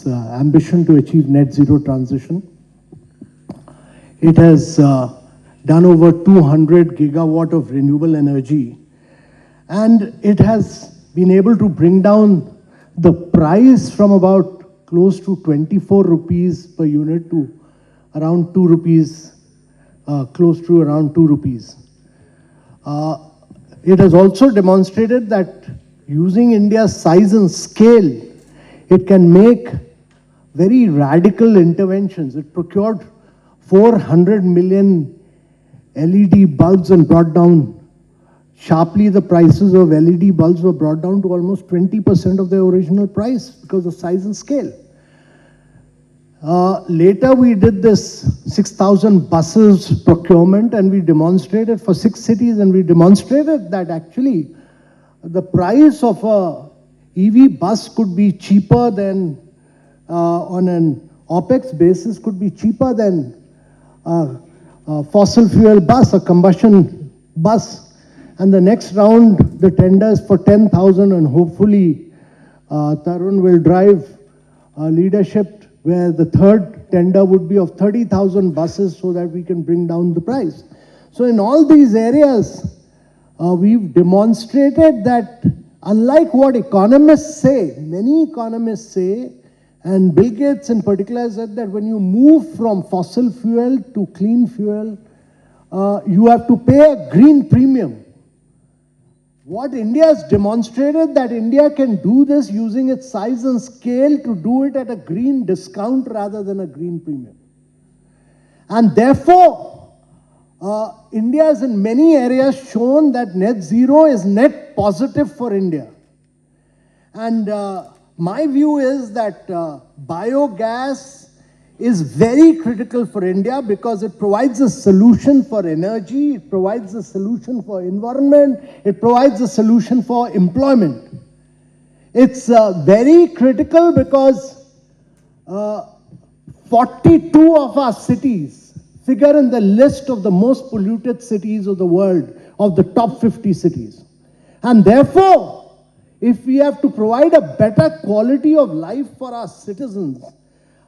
ambition to achieve net zero transition. It has done over 200 gigawatt of renewable energy, and it has been able to bring down the price from about close to 24 rupees per unit to around 2 rupees, close to around 2 rupees. It has also demonstrated that using India's size and scale, it can make very radical interventions. It procured 400 million LED bulbs and brought down sharply the prices of LED bulbs were brought down to almost 20% of their original price because of size and scale. Later we did this 6,000 buses procurement, and we demonstrated for 6 cities, and we demonstrated that actually the price of a EV bus could be cheaper than, on an OPEX basis, could be cheaper than a fossil fuel bus, a combustion bus. And the next round, the tenders for 10,000, and hopefully Tarun will drive leadership, where the third tender would be of 30,000 buses so that we can bring down the price. So in all these areas, we've demonstrated that unlike what economists say, many economists say, and Bill Gates in particular said that when you move from fossil fuel to clean fuel, you have to pay a green premium. What India has demonstrated, that India can do this using its size and scale to do it at a green discount rather than a green premium. And therefore, India has in many areas shown that net zero is net positive for India. And my view is that biogas is very critical for India because it provides a solution for energy, it provides a solution for environment, it provides a solution for employment. It's very critical because 42 of our cities figure in the list of the most polluted cities of the world, of the top 50 cities. And therefore, if we have to provide a better quality of life for our citizens,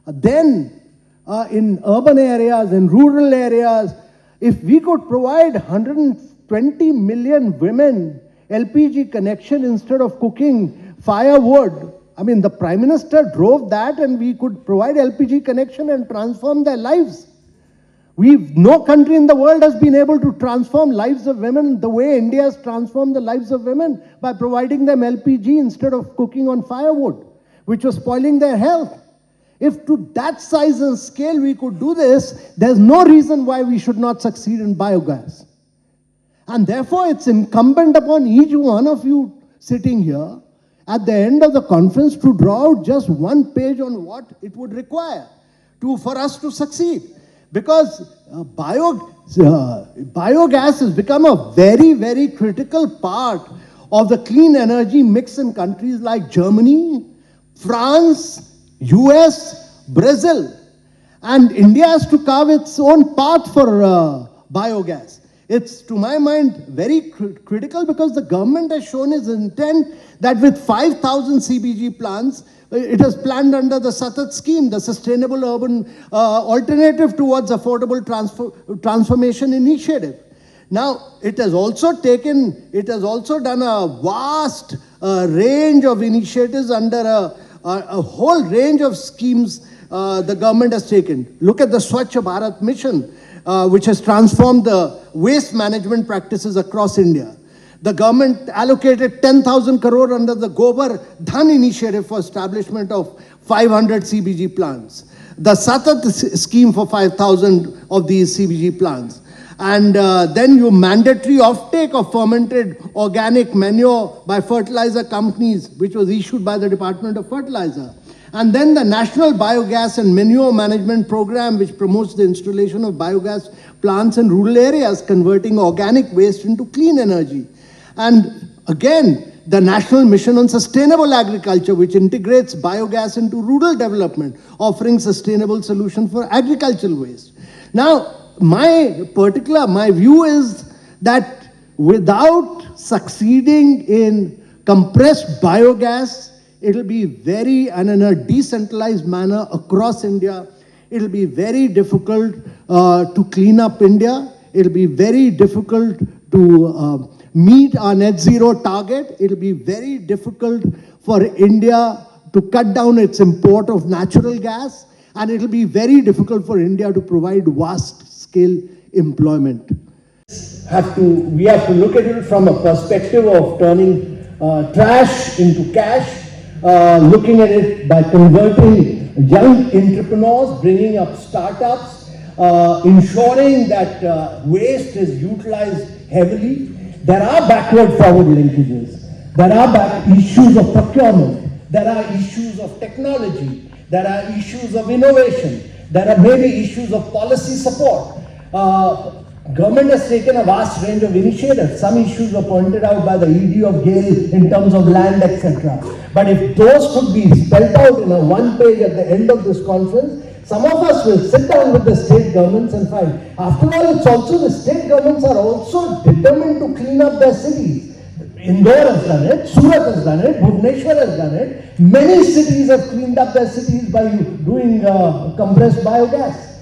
then in urban areas, in rural areas, if we could provide 120 million women LPG connection instead of cooking firewood, I mean, the Prime Minister drove that, and we could provide LPG connection and transform their lives. No country in the world has been able to transform lives of women the way India has transformed the lives of women by providing them LPG instead of cooking on firewood, which was spoiling their health. If to that size and scale we could do this, there's no reason why we should not succeed in biogas. And therefore, it's incumbent upon each one of you sitting here at the end of the conference to draw out just one page on what it would require for us to succeed. Because biogas has become a very, very critical part of the clean energy mix in countries like Germany, France, US, Brazil. And India has to carve its own path for biogas. It's, to my mind, very critical because the government has shown its intent that with 5,000 CBG plants, it has planned under the SATAT scheme, the Sustainable Urban Alternative Towards Affordable Transformation Initiative. Now, it has also done a vast range of initiatives under a whole range of schemes the government has taken. Look at the Swachh Bharat mission, which has transformed the waste management practices across India. The government allocated 10,000 crore under the Gobar Dhan initiative for establishment of 500 CBG plants. The SATAT scheme for 5,000 of these CBG plants. And then you mandatory offtake of fermented organic manure by fertilizer companies, which was issued by the Department of Fertilizer. And then the National Biogas and Manure Management Program, which promotes the installation of biogas plants in rural areas, converting organic waste into clean energy. And again, the National Mission on Sustainable Agriculture, which integrates biogas into rural development, offering sustainable solution for agricultural waste. Now, my view is that without succeeding in compressed biogas, it'll be and in a decentralized manner across India. It'll be very difficult to clean up India. It'll be very difficult to meet our net zero target. It'll be very difficult for India to cut down its import of natural gas. And it'll be very difficult for India to provide vast-scale employment. We have to look at it from a perspective of turning trash into cash, looking at it by converting young entrepreneurs, bringing up startups, ensuring that waste is utilized heavily. There are backward forward linkages. There are issues of procurement. There are issues of technology. There are issues of innovation. There are maybe issues of policy support. Government has taken a vast range of initiatives. Some issues were pointed out by the ED of GAIL in terms of land, etc. But if those could be spelled out in a one page at the end of this conference, some of us will sit down with the state governments and find, after all, it's also the state governments are also determined to clean up their cities. Indore has done it, Surat has done it, Bhubaneswar has done it. Many cities have cleaned up their cities by doing compressed biogas.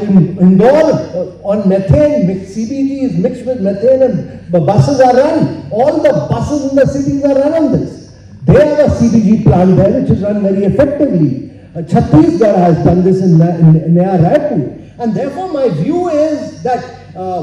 In Indore, on methane, CBG is mixed with methane and the buses are run. All the buses in the cities are run on this. They have a CBG plant there which is run very effectively. Chhattisgarh has done this in Naya Raipur. And therefore my view is that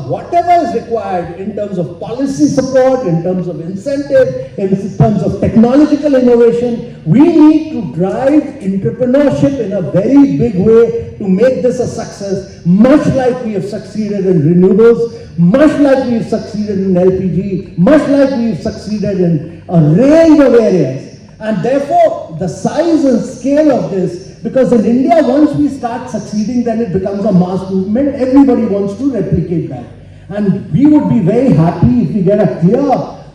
whatever is required in terms of policy support, in terms of incentive, in terms of technological innovation, we need to drive entrepreneurship in a very big way to make this a success, much like we have succeeded in renewables, much like we have succeeded in LPG, much like we have succeeded in a range of areas. And therefore, the size and scale of this, because in India, once we start succeeding, then it becomes a mass movement. Everybody wants to replicate that. And we would be very happy if we get a clear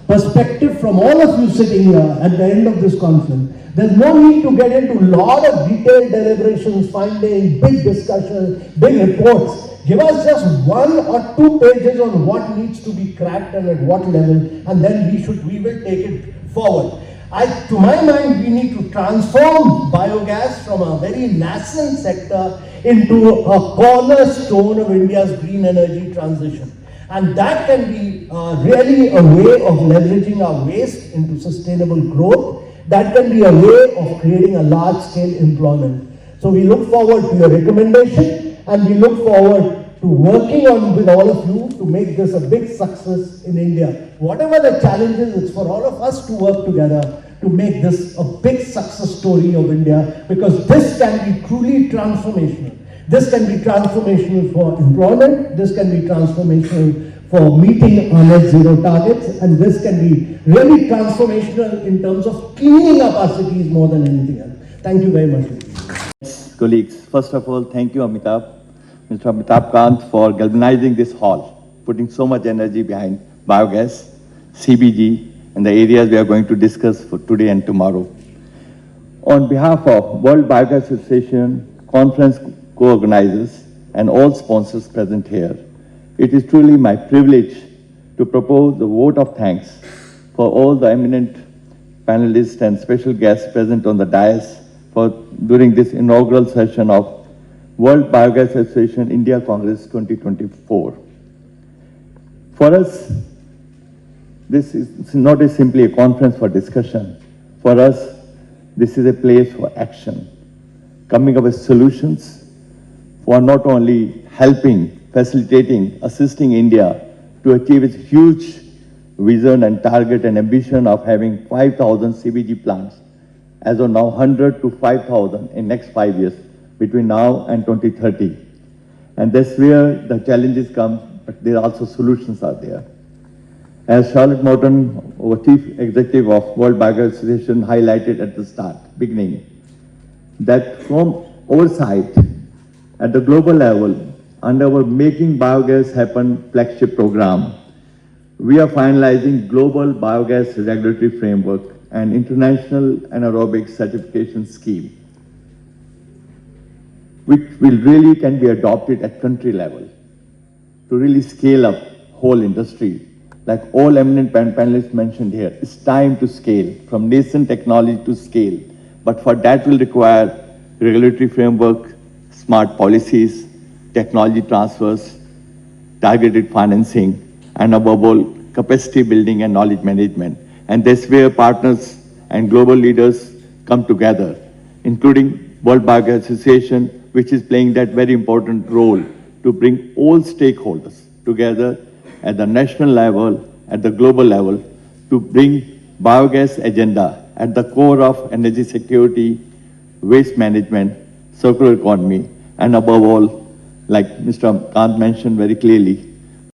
perspective from all of you sitting here at the end of this conference. There's no need to get into a lot of detailed deliberations, findings, big discussions, big reports. Give us just 1 or 2 pages on what needs to be cracked and at what level, and then we will take it forward. To my mind, we need to transform biogas from a very nascent sector into a cornerstone of India's green energy transition. And that can be really a way of leveraging our waste into sustainable growth. That can be a way of creating a large-scale employment. So we look forward to your recommendation, and we look forward to working on with all of you to make this a big success in India. Whatever the challenges, it's for all of us to work together to make this a big success story of India, because this can be truly transformational. This can be transformational for employment, this can be transformational for meeting our net zero targets, and this can be really transformational in terms of cleaning up our cities more than anything else. Thank you very much. Colleagues, first of all, thank you, Mr. Amitabh Kant, for galvanizing this hall, putting so much energy behind biogas, CBG, and the areas we are going to discuss for today and tomorrow. On behalf of World Biogas Association, conference co-organizers, and all sponsors present here, it is truly my privilege to propose the vote of thanks for all the eminent panelists and special guests present on the dais during this inaugural session of World Biogas Association India Congress 2024. For us, this is not simply a conference for discussion. For us, this is a place for action, coming up with solutions for not only helping, facilitating, assisting India to achieve its huge vision and target and ambition of having 5,000 CBG plants, as of now 100 to 5,000 in next 5 years, between now and 2030. And that's where the challenges come, but there are also solutions are there. As Charlotte Morton, our Chief Executive of World Biogas Association, highlighted at the beginning, that from our side, at the global level, under our Making Biogas Happen flagship program, we are finalizing global biogas regulatory framework and international anaerobic certification scheme, which can be adopted at country level to really scale up whole industry. like all eminent panelists mentioned here, it's time to scale, from nascent technology to scale. But for that will require regulatory framework, smart policies, technology transfers, targeted financing, and above all, capacity building and knowledge management. And that's where partners and global leaders come together, including World Biogas Association, which is playing that very important role to bring all stakeholders together at the national level, at the global level, to bring biogas agenda at the core of energy security, waste management, circular economy, and above all, like Mr. Kant mentioned very clearly,